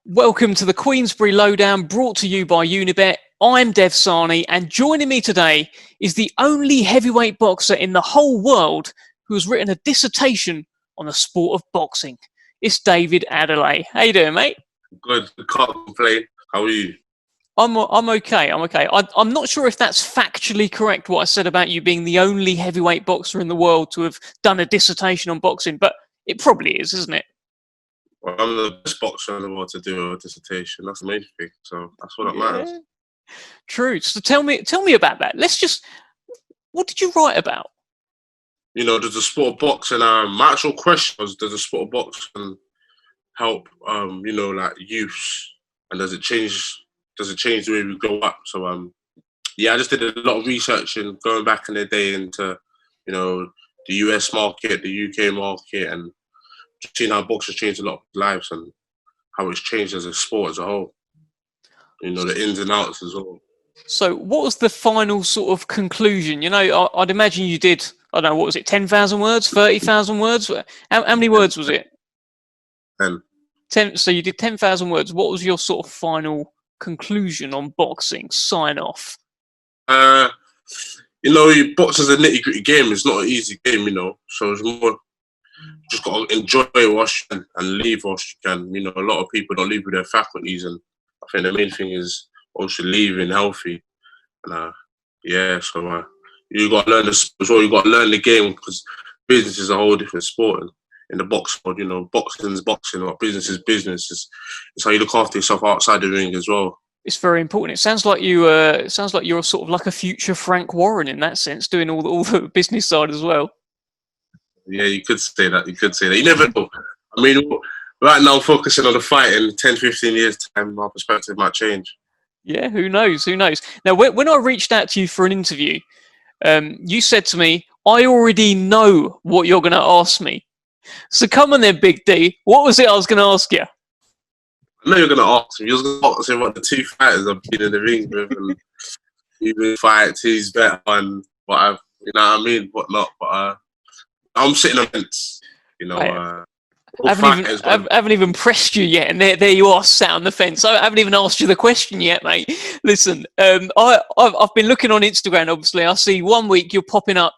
Welcome to the Queensberry Lowdown, brought to you by Unibet. I'm Dev Sahni, and joining me today is the only heavyweight boxer in the whole world who has written a dissertation on the sport of boxing. It's David Adeleye. How you doing, mate? Good. Can't complain. How are you? I'm okay. I'm not sure if that's factually correct, what I said about you being the only heavyweight boxer in the world to have done a dissertation on boxing, but it probably is, isn't it? Well, I'm the best boxer in the world to do a dissertation. That's the main thing. So that's what matters. True. So tell me about that. What did you write about? You know, does the sport of boxing? My actual question was, does the sport of boxing help? Like youths, and does it change the way we grow up? So I just did a lot of research and going back in the day into, the US market, the UK market, and seeing how boxers changed a lot of lives and how it's changed as a sport as a whole. The ins and outs as well. So what was the final sort of conclusion? I'd imagine you did, I don't know, what was it, 10,000 words, 30,000 words? How many words was it? 10. So you did 10,000 words. What was your sort of final conclusion on boxing, sign off? Boxing's a nitty-gritty game. It's not an easy game, so it's more just got to enjoy it whilst you can and leave whilst you can. A lot of people don't leave with their faculties, and I think the main thing is also leaving healthy. And so you got to learn this as well. You got to learn the game, because business is a whole different sport. And in the box world, boxing's boxing, or business is business. It's how you look after yourself outside the ring as well. It's very important. It sounds like you're sort of like a future Frank Warren in that sense, doing all the business side as well. Yeah, you could say that. You never know. I mean, right now I'm focusing on the fight. In 10, 15 years' time, my perspective might change. Yeah, who knows? Now, when I reached out to you for an interview, you said to me, I already know what you're going to ask me. So come on then, Big D. What was it I was going to ask you? I know you're going to ask me. You're going to ask me what the two fighters I've been in the ring with, and who fights, who's better, and what I've, whatnot. But I'm sitting on the fence, I haven't even pressed you yet, and there you are, sat on the fence. I haven't even asked you the question yet, mate. Listen, I've been looking on Instagram. Obviously, I see one week you're popping up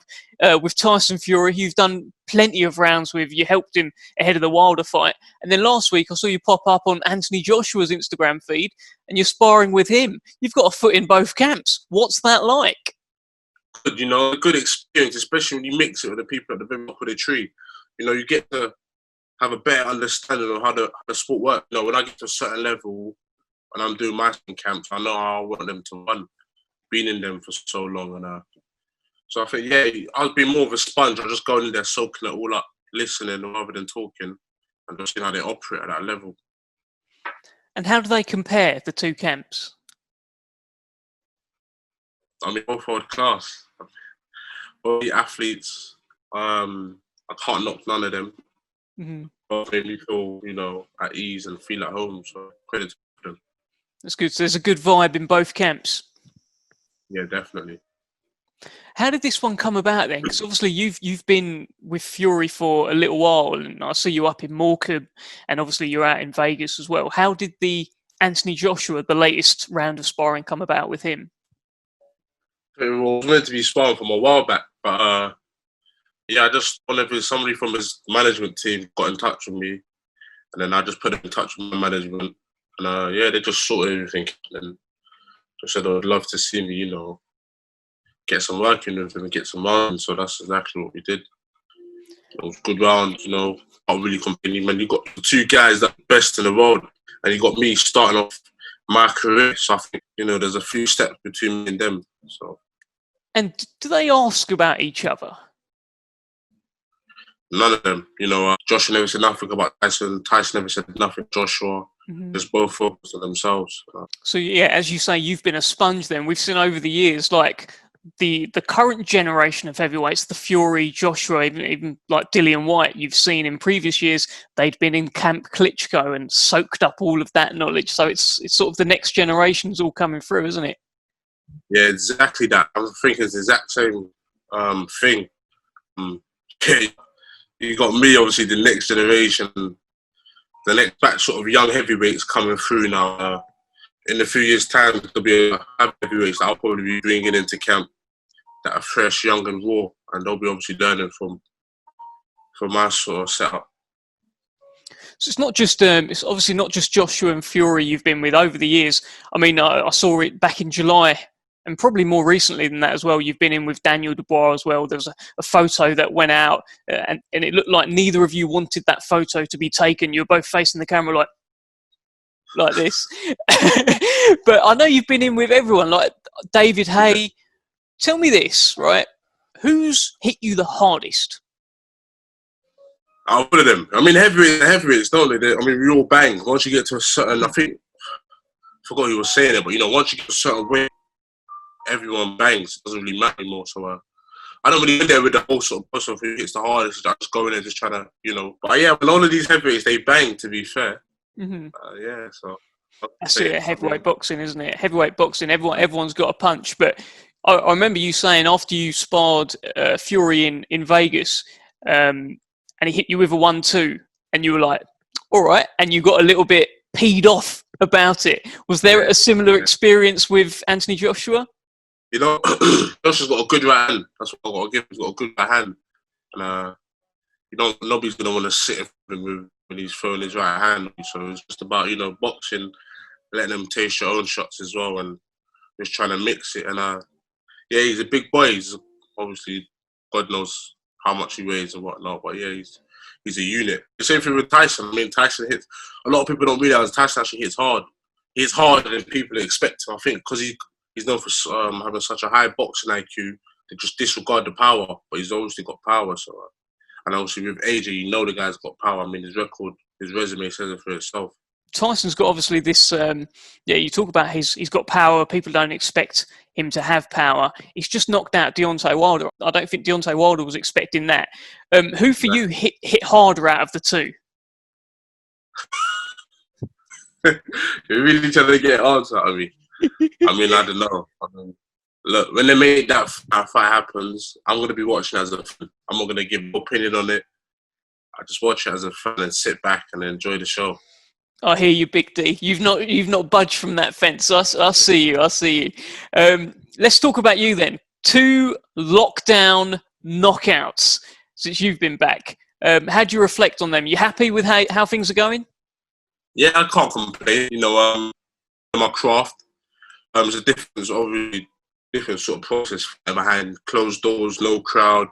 with Tyson Fury. You've done plenty of rounds with. You helped him ahead of the Wilder fight, and then last week I saw you pop up on Anthony Joshua's Instagram feed, and you're sparring with him. You've got a foot in both camps. What's that like? Good, a good experience, especially when you mix it with the people at the very top of the tree. You get to have a better understanding of how the sport works. When I get to a certain level, when I'm doing my camps, I know how I want them to run, being in them for so long. And so I think, I'll be more of a sponge. I'll just go in there, soaking it all up, listening rather than talking, and just seeing how they operate at that level. And how do they compare, the two camps? I mean, both world class. Both the athletes. I can't knock none of them. Mm-hmm. Both made me feel, at ease and feel at home. So credit to them. That's good. So there's a good vibe in both camps. Yeah, definitely. How did this one come about then? Because obviously you've been with Fury for a little while, and I see you up in Morecambe, and obviously you're out in Vegas as well. How did the Anthony Joshua, the latest round of sparring, come about with him? It was meant to be sparring from a while back, but I just whenever somebody from his management team got in touch with me, and then I just put him in touch with my management, and they just sorted everything, and just said they'd love to see me, get some work in with him and get some rounds. So that's exactly what we did. It was good rounds, not really complaining. Man, you got the two guys that are best in the world, and you got me starting off my career. So I think there's a few steps between me and them. So. And do they ask about each other? None of them. Joshua never said nothing about Tyson. Tyson never said nothing to Joshua. Mm-hmm. Just both focused on themselves. So, as you say, you've been a sponge then. We've seen over the years, like, the current generation of heavyweights, the Fury, Joshua, even like Dillian Whyte, you've seen in previous years, they'd been in Camp Klitschko and soaked up all of that knowledge. So it's sort of the next generation's all coming through, isn't it? Yeah, exactly that. I was thinking it's the exact same thing. You got me, obviously, the next generation. the next batch sort of young heavyweights coming through now. In a few years' time, there'll be heavyweights that I'll probably be bringing into camp that are fresh, young and raw, and they'll be obviously learning from my sort of setup. So it's not just, it's obviously not just Joshua and Fury you've been with over the years. I mean, I saw it back in July, and probably more recently than that as well. You've been in with Daniel Dubois as well. There was a photo that went out, and it looked like neither of you wanted that photo to be taken. You were both facing the camera like this. But I know you've been in with everyone, like David Hay. Tell me this, right? Who's hit you the hardest? All of them. I mean, heavyweights, don't they? I mean, we all bang. Once you get to a certain, I forgot who was saying it, but once you get to a certain weight, everyone bangs. It doesn't really matter anymore. So I don't really get there with the whole sort of person who hits the hardest. I just go in there just trying to, But yeah, when all of these heavyweights, they bang, to be fair. Mm-hmm. Yeah, so. That's it, heavyweight boxing, isn't it? Heavyweight boxing, everyone's got a punch. But I remember you saying after you sparred Fury in Vegas, and he hit you with a 1-2, and you were like, all right, and you got a little bit peed off about it. Was there a similar experience with Anthony Joshua? Joshua's got a good right hand. That's what I've got to give him. He's got a good right hand. And, nobody's going to want to sit in front of him when he's throwing his right hand. So it's just about, boxing, letting him taste your own shots as well, and just trying to mix it. And, yeah, he's a big boy. He's obviously, God knows how much he weighs and whatnot, but yeah, he's a unit. The same thing with Tyson. I mean, Tyson hits. A lot of people don't realise Tyson actually hits hard. He hits harder than people expect. I think because he's known for having such a high boxing IQ, they just disregard the power. But he's obviously got power. So, and obviously with AJ, the guy's got power. I mean, his resume says it for itself. Tyson's got obviously this. You talk about he's got power. People don't expect him to have power. He's just knocked out Deontay Wilder. I don't think Deontay Wilder was expecting that. Who for you hit harder out of the two? You're really trying to get an answer out of me. I mean, I don't know. Look, when they make that fight happens, I'm going to be watching as a fan. I'm not going to give an opinion on it. I just watch it as a fan and sit back and enjoy the show. I hear you, Big D. You've not budged from that fence. I see you. Let's talk about you then. 2 lockdown knockouts since you've been back. How do you reflect on them? You happy with how things are going? Yeah, I can't complain. My craft. There's a different sort of process behind closed doors, no crowd.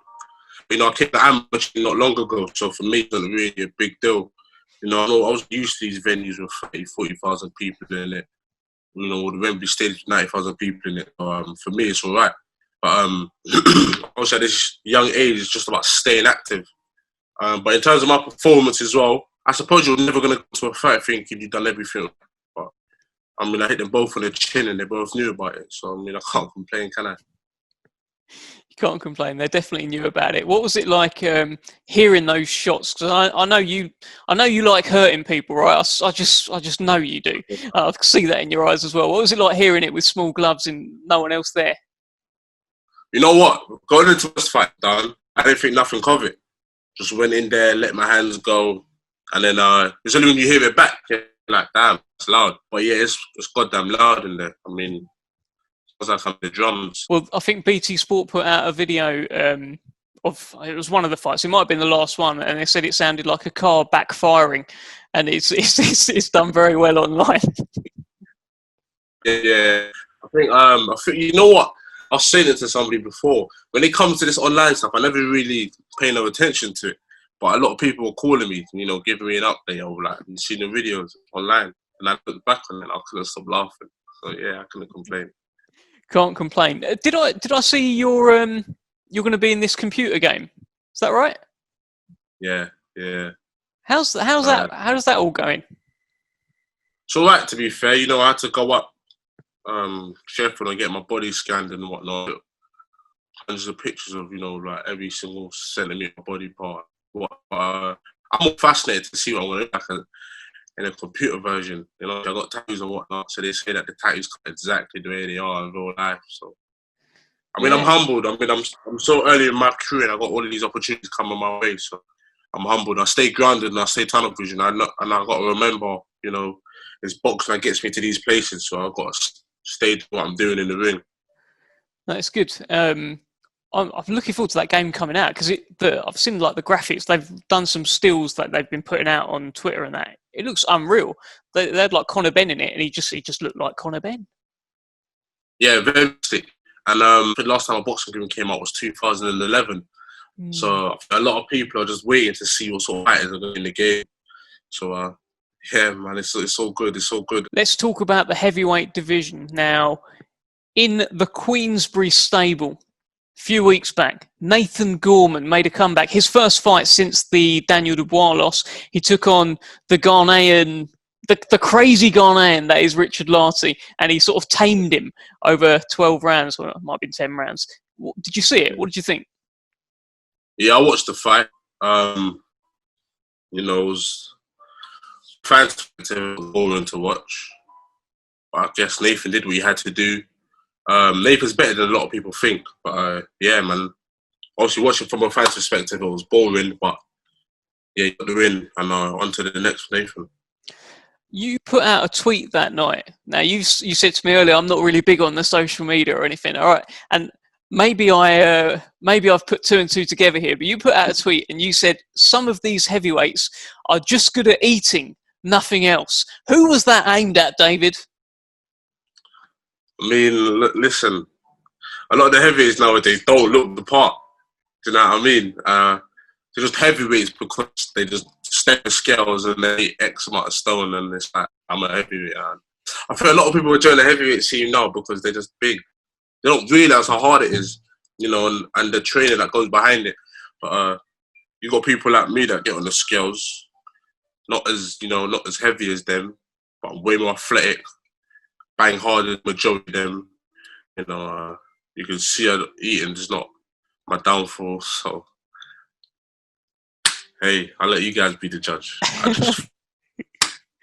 I came to amateur not long ago, so for me, it's not really a big deal. I was used to these venues with 30,000, 40,000 people in it. The Wembley Stadium with 90,000 people in it. For me, it's all right. But also at this young age, it's just about staying active. But in terms of my performance as well, I suppose you're never going to go to a fight thinking you've done everything. But I hit them both on the chin and they both knew about it. So, I can't complain, can I? You can't complain. They definitely knew about it. What was it like hearing those shots? Because I know you like hurting people, right? I just know you do. I can see that in your eyes as well. What was it like hearing it with small gloves and no one else there? You know what? Going into this fight, I didn't think nothing of it. Just went in there, let my hands go, and then it's only when you hear it back, you're like, damn, it's loud. But yeah, it's goddamn loud in there. It's like the drums. Well, I think BT Sport put out a video of, it was one of the fights. It might have been the last one, and they said it sounded like a car backfiring, and it's done very well online. Yeah, I think you know what? I was saying it to somebody before. When it comes to this online stuff, I never really pay no attention to it. But a lot of people were calling me, giving me an update of like, you seen the videos online, and I looked back on it, and I couldn't stop laughing. So yeah, I couldn't complain. Can't complain. Did I see you're going to be in this computer game? Is that right? Yeah. How's that? How does that all going? It's all right, to be fair. I had to go up Sheffield and get my body scanned and whatnot. Hundreds of pictures of like every single centimetre of body part. I'm more fascinated to see what I'm going to look like in a computer version. I got tattoos and whatnot, so they say that the tattoos come exactly the way they are in real life. So, I'm humbled. I'm so early in my career, and I got all of these opportunities coming my way. So, I'm humbled. I stay grounded and I stay tunnel vision. And I got to remember, you know, it's boxing that gets me to these places. So I've got to stay to what I'm doing in the ring. That's good. I'm looking forward to that game coming out because I've seen like the graphics. They've done some stills that they've been putting out on Twitter and that. It looks unreal. They had like Conor Benn in it, and he just looked like Conor Benn. Yeah, very sick. And the last time a boxing game came out was 2011. So a lot of people are just waiting to see what sort of fighters are in the game. So yeah, man, it's so good. It's so good. Let's talk about the heavyweight division now. In the Queensberry stable, a few weeks back, Nathan Gorman made a comeback. His first fight since the Daniel Dubois loss. He took on the Ghanaian, the crazy Ghanaian that is Richard Lartey, and he sort of tamed him over 12 rounds. Well, it might have been 10 rounds. Did you see it? What did you think? Yeah, I watched the fight. You know, it was fantastic, boring to watch. But I guess Nathan did what he had to do. Nathan's better than a lot of people think. But yeah, man. Obviously, watching from a fan's perspective, it was boring. But yeah, you got the win, and on to the next Nathan. You put out a tweet that night. Now, you said to me earlier, I'm not really big on the social media or anything. All right, and maybe I've put two and two together here. But you put out a tweet and you said some of these heavyweights are just good at eating, nothing else. Who was that aimed at, David? I mean, listen, a lot of the heavyweights nowadays don't look the part. Do you know what I mean? They're just heavyweights because they just step the scales and they eat X amount of stone and it's like, I'm a heavyweight. I feel a lot of people are joining the heavyweight scene now because they're just big. They don't realise how hard it is, you know, and the training that goes behind it. But you got people like me that get on the scales, not as heavy as them, but way more athletic, bang harder than the majority of them. You know, you can see eating is not my downfall. So, hey, I'll let you guys be the judge.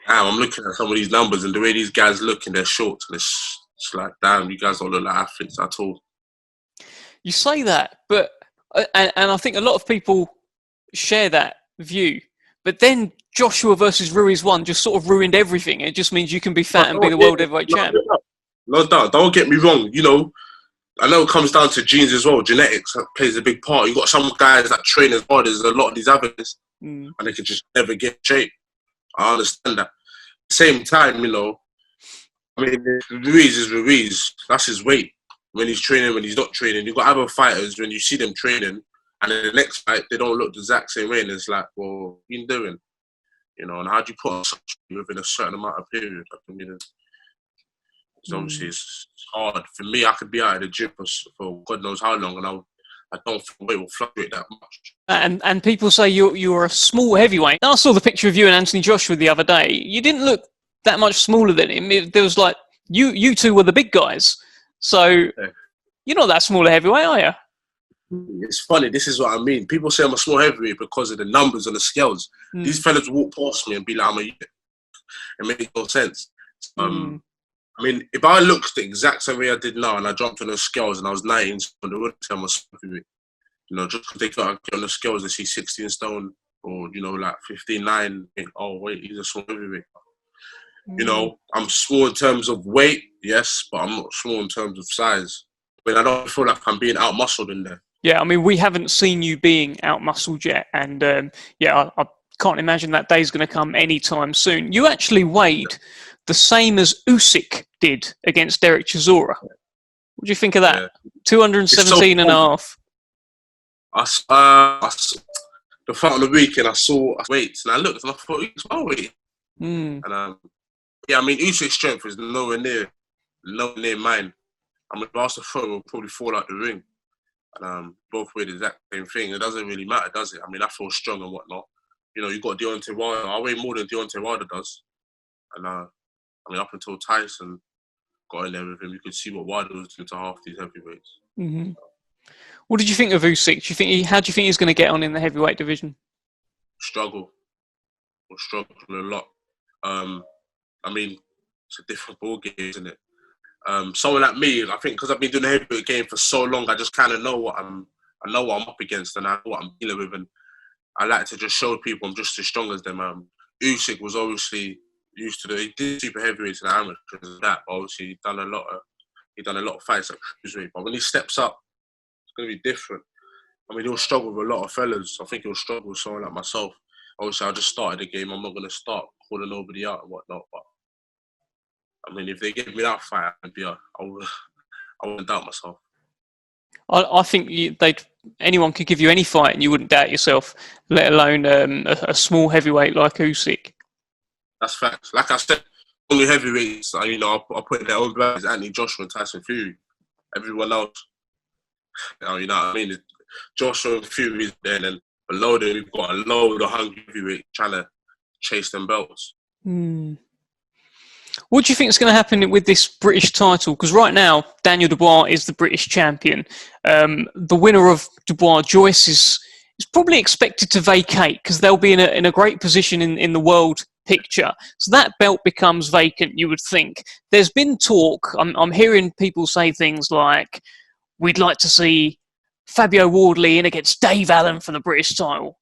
I'm looking at some of these numbers and the way these guys look in their shorts, and it's like, damn, you guys don't look like athletes at all. You say that, but and I think a lot of people share that view. But then Joshua versus Ruiz 1 just sort of ruined everything. It just means you can be fat and be the world heavyweight champ. No doubt. Don't get me wrong. You know, I know it comes down to genes as well. Genetics plays a big part. You got some guys that train as hard as a lot of these others, and they can just never get shape. I understand that. At the same time, you know, I mean, Ruiz is Ruiz. That's his weight. When he's training, when he's not training. You've got other fighters, when you see them training, and in the next fight, they don't look the exact same way. And it's like, well, what are you doing? You know, and how do you put on something within a certain amount of period? I mean, obviously it's hard. For me, I could be out of the gym for God knows how long, and I don't think the weight will fluctuate that much. And people say you're a small heavyweight. I saw the picture of you and Anthony Joshua the other day. You didn't look that much smaller than him. There was like, you two were the big guys. So you're not that small a heavyweight, are you? It's funny. This is what I mean. People say I'm a small heavyweight because of the numbers on the scales. These fellas walk past me and be like, I'm a unit. It makes no sense. I mean, if I looked the exact same way I did now and I jumped on the scales and I was 19 stone, they wouldn't say I'm a small heavyweight. You know, just because they got on the scales and see 16 stone or, you know, like 15-9, think, oh, wait, he's a small heavyweight. You know, I'm small in terms of weight, yes, but I'm not small in terms of size. I mean, I don't feel like I'm being out-muscled in there. Yeah, I mean, we haven't seen you being out-muscled yet. And, I can't imagine that day's going to come anytime soon. You actually weighed the same as Usyk did against Derek Chisora. What do you think of that? Yeah. 217 and a half. The fight on the weekend, I saw weights, and I looked and I thought, it's my weight. And, yeah, I mean, Usyk's strength is nowhere near mine. I mean, if I was to throw, we'll probably fall out the ring. And both weigh the exact same thing. It doesn't really matter, does it? I mean, I feel strong and whatnot. You know, you got Deontay Wilder. I weigh more than Deontay Wilder does. And I mean, up until Tyson got in there with him, you could see what Wilder was doing to half these heavyweights. What did you think of Usyk? How do you think he's going to get on in the heavyweight division? Struggle. We'll struggle a lot. I mean, it's a different ball game, isn't it? Someone like me, I think, because I've been doing the heavyweight game for so long, I just kind of know what I'm up against and I know what I'm dealing with. And I like to just show people I'm just as strong as them. Usyk was obviously used to he did super heavyweights and amateurs and that, but obviously he done a lot of fights at cruiserweight. But when he steps up, it's gonna be different. I mean, he'll struggle with a lot of fellas. I think he'll struggle with someone like myself. Obviously, I just started the game. I'm not gonna start calling nobody out and whatnot. But I mean, if they give me that fight, I wouldn't doubt myself. I think anyone could give you any fight and you wouldn't doubt yourself, let alone a small heavyweight like Usyk. That's facts. Like I said, only heavyweights, I'll put in their own brands, Anthony Joshua and Tyson Fury. Everyone else, you know what I mean? Joshua and Fury is there, and then below them, we've got a load of hungry heavyweights trying to chase them belts. What do you think is going to happen with this British title? Because right now, Daniel Dubois is the British champion. The winner of Dubois-Joyce is probably expected to vacate because they'll be in a great position in the world picture. So that belt becomes vacant, you would think. There's been talk, I'm hearing people say things like, we'd like to see Fabio Wardley in against Dave Allen for the British title.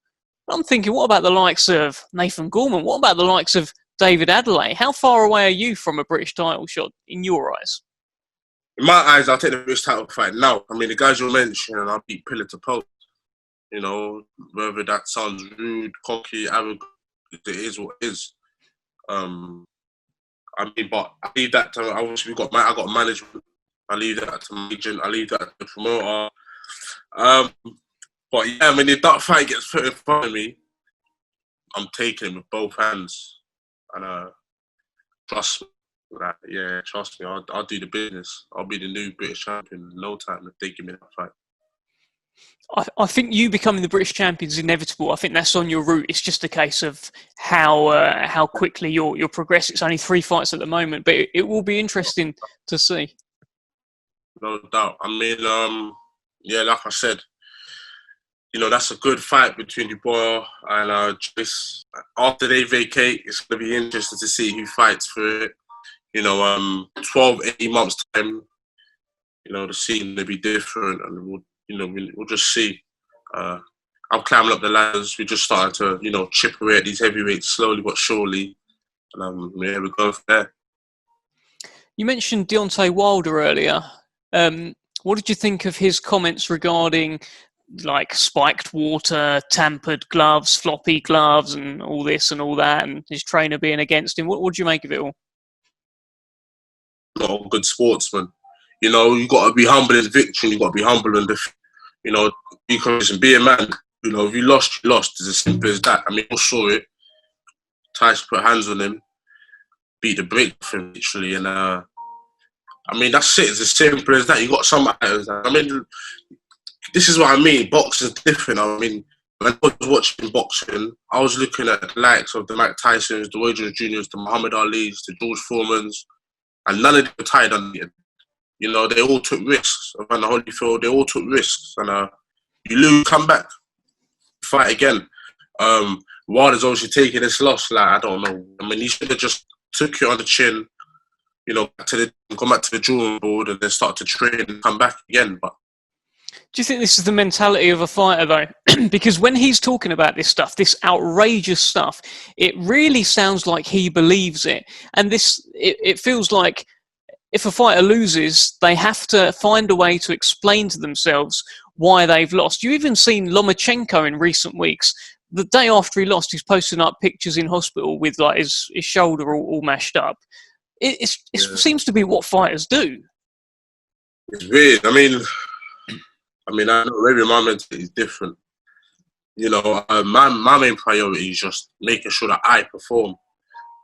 But I'm thinking, what about the likes of Nathan Gorman? What about the likes of David Adeleye? How far away are you from a British title shot in your eyes? In my eyes, I'll take the British title fight now. I mean, the guys you're mentioning, I'll beat pillar to post. You know, whether that sounds rude, cocky, arrogant, it is what it is. I mean, but I leave that to, obviously I got management. I leave that to my agent. I leave that to the promoter. But yeah, I mean, if that fight gets put in front of me, I'm taking it with both hands. And trust me, I'll do the business. I'll be the new British champion in no time if they give me that fight. I think you becoming the British champion is inevitable. I think that's on your route. It's just a case of how quickly you'll progress. It's only 3 fights at the moment, but it will be interesting to see. No doubt. I mean, like I said, you know, that's a good fight between Dubois and Joyce. After they vacate, it's going to be interesting to see who fights for it. You know, 12, 18 months' time, you know, the scene will be different, and we'll just see. I'm climbing up the ladders. We're just starting to, you know, chip away at these heavyweights slowly but surely. And yeah, we're going from there. You mentioned Deontay Wilder earlier. What did you think of his comments regarding like spiked water, tampered gloves, floppy gloves, and all this and all that, and his trainer being against him? What do you make of it all? Not a good sportsman. You know, you got to be humble in victory. You got to be humble in defeat. You know, because be a man. You know, if you lost, you lost. It's as simple as that. I mean, we saw it. Tyson put hands on him, beat the brakes off him literally, and I mean, that's it. It's as simple as that. You got some items. I mean, this is what I mean. Boxing is different. I mean, when I was watching boxing, I was looking at the likes of the Mike Tysons, the Roy Jones Juniors, the Muhammad Ali's, the George Foremans, and none of them were tied on the end. You know, they all took risks. Around the Holyfield, they all took risks. And you lose, come back, fight again. Wilder's obviously taking this loss. Like, I don't know. I mean, he should have just took it on the chin, you know, come back to the drawing board and then start to train and come back again. But do you think this is the mentality of a fighter, though? Because when he's talking about this stuff, this outrageous stuff, it really sounds like he believes it. And it feels like if a fighter loses, they have to find a way to explain to themselves why they've lost. You've even seen Lomachenko in recent weeks. The day after he lost, he's posting up pictures in hospital with like his shoulder all mashed up. It seems to be what fighters do. It's weird. I mean, I know maybe my mentality is different. You know, my main priority is just making sure that I perform.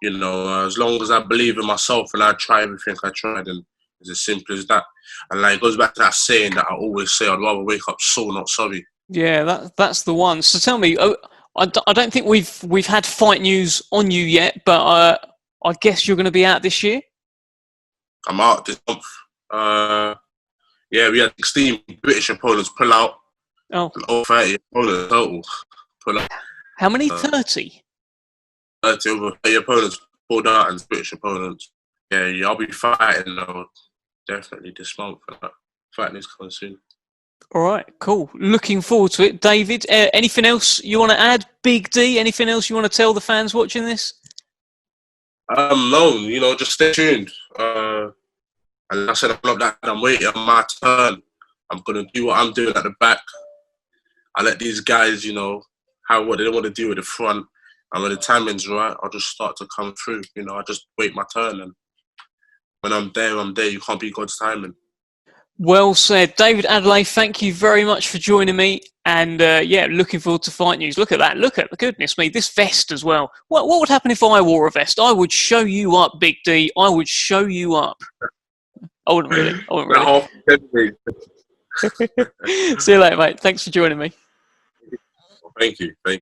You know, as long as I believe in myself and I try everything I try, then it's as simple as that. And like, it goes back to that saying that I always say, I'd rather wake up sore, not sorry. Yeah, that's the one. So tell me, I don't think we've had fight news on you yet, but I guess you're going to be out this year? I'm out this month. Yeah, we had 16 British opponents pull out. Oh. And all 30 opponents total pull out. How many? 30? 30 over 30 opponents pulled out and British opponents. Yeah, I'll be fighting though, definitely this month. Fighting is coming soon. All right, cool. Looking forward to it. David, anything else you want to add? Big D, anything else you want to tell the fans watching this? No, just stay tuned. And like I said, I'm waiting on my turn. I'm going to do what I'm doing at the back. I let these guys, have what they want to do at the front. And when the timing's right, I'll just start to come through. I just wait my turn. And when I'm there, I'm there. You can't beat God's timing. Well said. David Adeleye, thank you very much for joining me. And looking forward to fight news. Look at that. Look at, goodness me, this vest as well. What would happen if I wore a vest? I would show you up, Big D. I would show you up. I wouldn't really. See you later, mate. Thanks for joining me. Thank you.